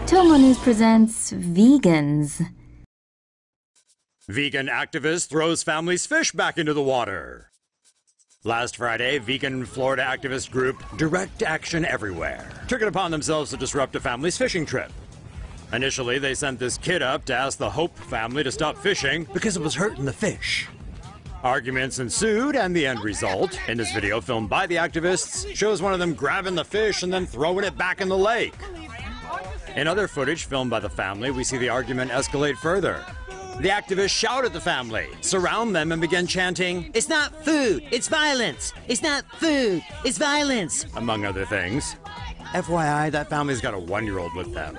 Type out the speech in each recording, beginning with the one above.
TomoNews presents Vegans. Vegan activist throws family's fish back into the water. Last Friday, vegan Florida activist group Direct Action Everywhere took it upon themselves to disrupt a family's fishing trip. Initially, they sent this kid up to ask the Hope family to stop fishing because it was hurting the fish. Arguments ensued, and the end result, in this video filmed by the activists, shows one of them grabbing the fish and then throwing it back in the lake. In other footage filmed by the family, we see the argument escalate further. The activists shout at the family, surround them, and begin chanting, "It's not food, it's violence! It's not food, it's violence!" among other things. FYI, that family's got a 1-year-old with them.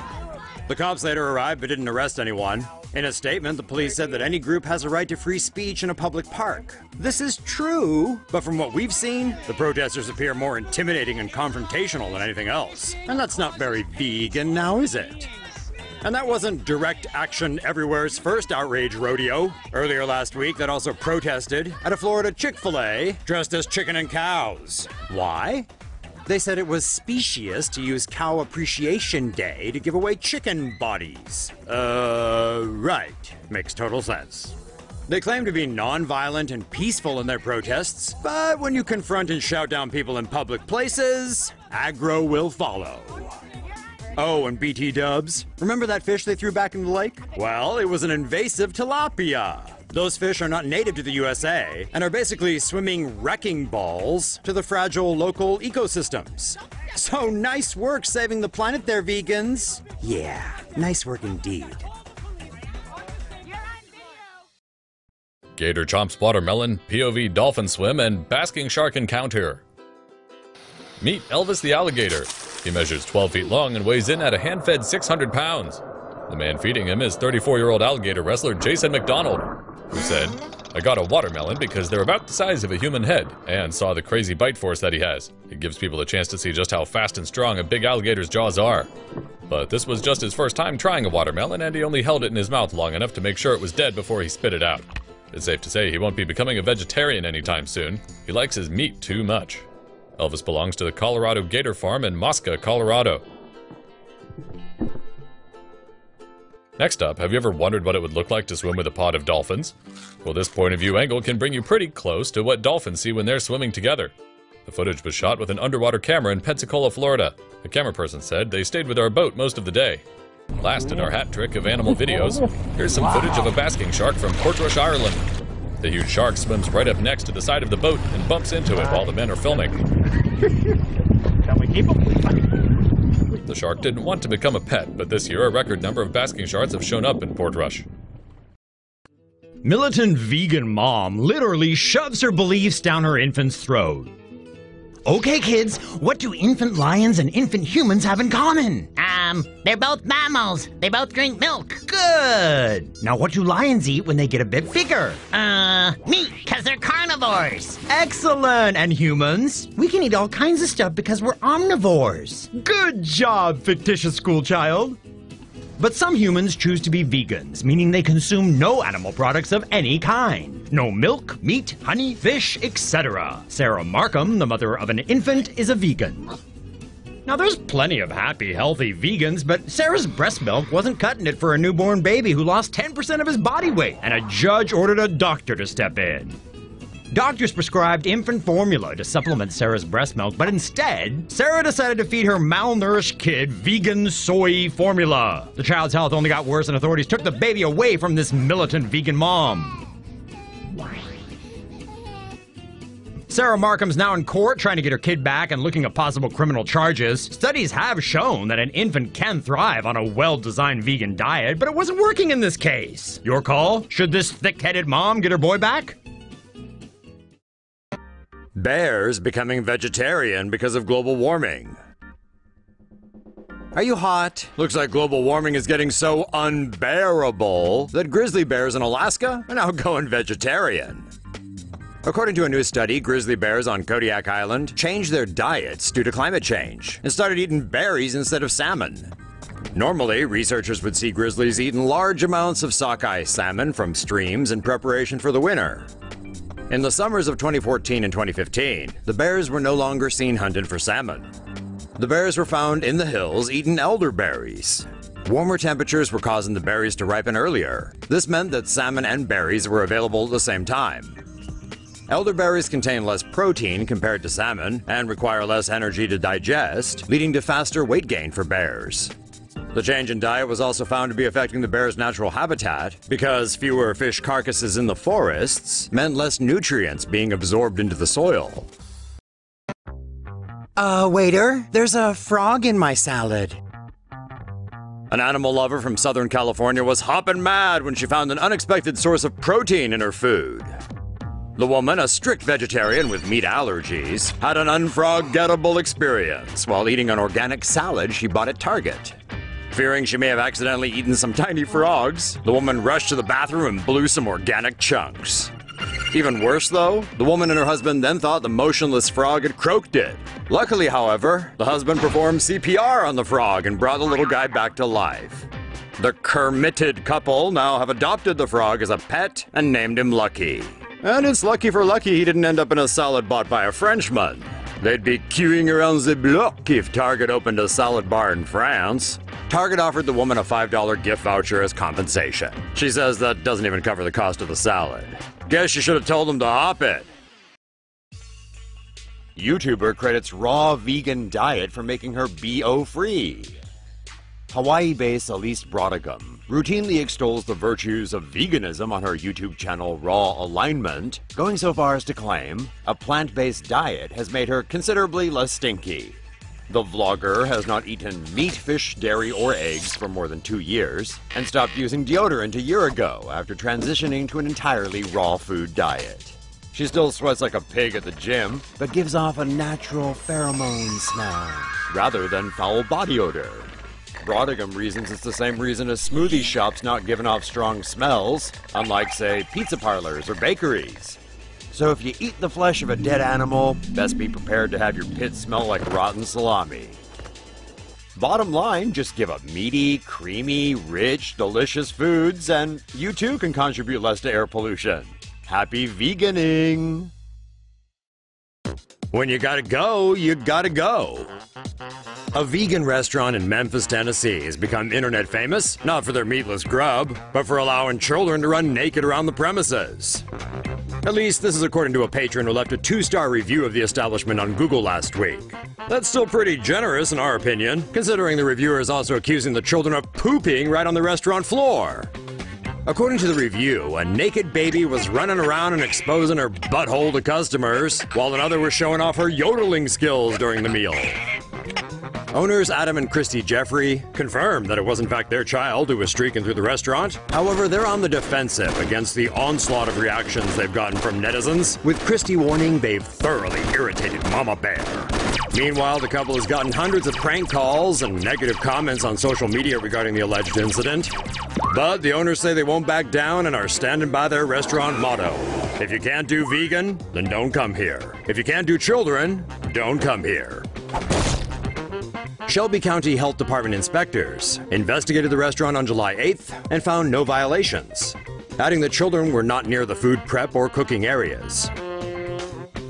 The cops later arrived but didn't arrest anyone. In a statement, the police said that any group has a right to free speech in a public park. This is true, but from what we've seen, the protesters appear more intimidating and confrontational than anything else. And that's not very vegan now, is it? And that wasn't Direct Action Everywhere's first outrage rodeo. Earlier last week, that also protested at a Florida Chick-fil-A dressed as chicken and cows. Why? They said it was specious to use Cow Appreciation Day to give away chicken bodies. Right. Makes total sense. They claim to be non-violent and peaceful in their protests, but when you confront and shout down people in public places, aggro will follow. Oh, and BT dubs, remember that fish they threw back in the lake? Well, it was an invasive tilapia. Those fish are not native to the USA and are basically swimming wrecking balls to the fragile local ecosystems. So nice work saving the planet there, vegans. Yeah, nice work indeed. Gator chomps watermelon, POV dolphin swim, and basking shark encounter. Meet Elvis the alligator. He measures 12 feet long and weighs in at a hand-fed 600 pounds. The man feeding him is 34-year-old alligator wrestler Jason McDonald, who said, "I got a watermelon because they're about the size of a human head and saw the crazy bite force that he has. It gives people a chance to see just how fast and strong a big alligator's jaws are." But this was just his first time trying a watermelon, and he only held it in his mouth long enough to make sure it was dead before he spit it out. It's safe to say he won't be becoming a vegetarian anytime soon. He likes his meat too much. Elvis belongs to the Colorado Gators Farm in Mosca, Colorado. Next up, have you ever wondered what it would look like to swim with a pod of dolphins? Well, this point of view angle can bring you pretty close to what dolphins see when they're swimming together. The footage was shot with an underwater camera in Pensacola, Florida. The camera person said they stayed with our boat most of the day. Last in our hat trick of animal videos, here's some footage of a basking shark from Portrush, Ireland. The huge shark swims right up next to the side of the boat and bumps into it while the men are filming. Can we keep him? The shark didn't want to become a pet, but this year a record number of basking sharks have shown up in Portrush. Militant vegan mom literally shoves her beliefs down her infant's throat. Okay, kids, what do infant lions and infant humans have in common? They're both mammals. They both drink milk. Good. Now, what do lions eat when they get a bit bigger? Meat, because they're carnivores. Excellent. And humans? We can eat all kinds of stuff because we're omnivores. Good job, fictitious school child. But some humans choose to be vegans, meaning they consume no animal products of any kind. No milk, meat, honey, fish, etc. Sarah Markham, the mother of an infant, is a vegan. Now, there's plenty of happy, healthy vegans, but Sarah's breast milk wasn't cutting it for a newborn baby who lost 10% of his body weight, and a judge ordered a doctor to step in. Doctors prescribed infant formula to supplement Sarah's breast milk, but instead, Sarah decided to feed her malnourished kid vegan soy formula. The child's health only got worse, and authorities took the baby away from this militant vegan mom. Sarah Markham's now in court trying to get her kid back and looking at possible criminal charges. Studies have shown that an infant can thrive on a well-designed vegan diet, but it wasn't working in this case. Your call? Should this thick-headed mom get her boy back? Bears becoming vegetarian because of global warming. Are you hot? Looks like global warming is getting so unbearable that grizzly bears in Alaska are now going vegetarian. According to a new study, grizzly bears on Kodiak Island changed their diets due to climate change and started eating berries instead of salmon. Normally, researchers would see grizzlies eating large amounts of sockeye salmon from streams in preparation for the winter. In the summers of 2014 and 2015, the bears were no longer seen hunted for salmon. The bears were found in the hills eating elderberries. Warmer temperatures were causing the berries to ripen earlier. This meant that salmon and berries were available at the same time. Elderberries contain less protein compared to salmon and require less energy to digest, leading to faster weight gain for bears. The change in diet was also found to be affecting the bear's natural habitat because fewer fish carcasses in the forests meant less nutrients being absorbed into the soil. Waiter, there's a frog in my salad. An animal lover from Southern California was hopping mad when she found an unexpected source of protein in her food. The woman, a strict vegetarian with meat allergies, had an unforgettable experience while eating an organic salad she bought at Target. Fearing she may have accidentally eaten some tiny frogs, the woman rushed to the bathroom and blew some organic chunks. Even worse though, the woman and her husband then thought the motionless frog had croaked it. Luckily, however, the husband performed CPR on the frog and brought the little guy back to life. The Kermitted couple now have adopted the frog as a pet and named him Lucky. And it's lucky for Lucky he didn't end up in a salad bought by a Frenchman. They'd be queuing around the block if Target opened a salad bar in France. Target offered the woman a $5 gift voucher as compensation. She says that doesn't even cover the cost of the salad. Guess you should have told them to hop it. YouTuber credits raw vegan diet for making her BO-free. Hawaii-based Elise Brodigam routinely extols the virtues of veganism on her YouTube channel Raw Alignment, going so far as to claim a plant-based diet has made her considerably less stinky. The vlogger has not eaten meat, fish, dairy, or eggs for more than 2 years, and stopped using deodorant a year ago after transitioning to an entirely raw food diet. She still sweats like a pig at the gym, but gives off a natural pheromone smell, rather than foul body odor. Brodigam reasons it's the same reason as smoothie shops not giving off strong smells, unlike, say, pizza parlors or bakeries. So if you eat the flesh of a dead animal, best be prepared to have your pit smell like rotten salami. Bottom line, just give up meaty, creamy, rich, delicious foods, and you too can contribute less to air pollution. Happy veganing! When you gotta go, you gotta go. A vegan restaurant in Memphis, Tennessee has become internet famous, not for their meatless grub, but for allowing children to run naked around the premises. At least this is according to a patron who left a 2-star review of the establishment on Google last week. That's still pretty generous in our opinion, considering the reviewer is also accusing the children of pooping right on the restaurant floor. According to the review, a naked baby was running around and exposing her butthole to customers, while another was showing off her yodeling skills during the meal. Owners Adam and Christy Jeffrey confirmed that it was in fact their child who was streaking through the restaurant. However, they're on the defensive against the onslaught of reactions they've gotten from netizens, with Christy warning they've thoroughly irritated Mama Bear. Meanwhile, the couple has gotten hundreds of prank calls and negative comments on social media regarding the alleged incident. But the owners say they won't back down and are standing by their restaurant motto. If you can't do vegan, then don't come here. If you can't do children, don't come here. Shelby County Health Department inspectors investigated the restaurant on July 8th and found no violations, adding that children were not near the food prep or cooking areas.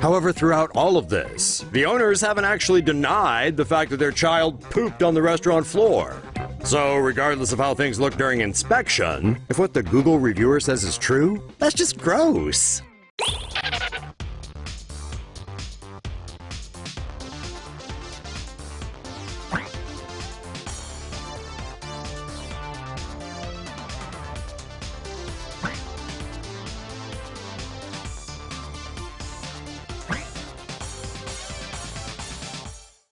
However, throughout all of this, the owners haven't actually denied the fact that their child pooped on the restaurant floor. So, regardless of how things look during inspection, if what the Google reviewer says is true, that's just gross.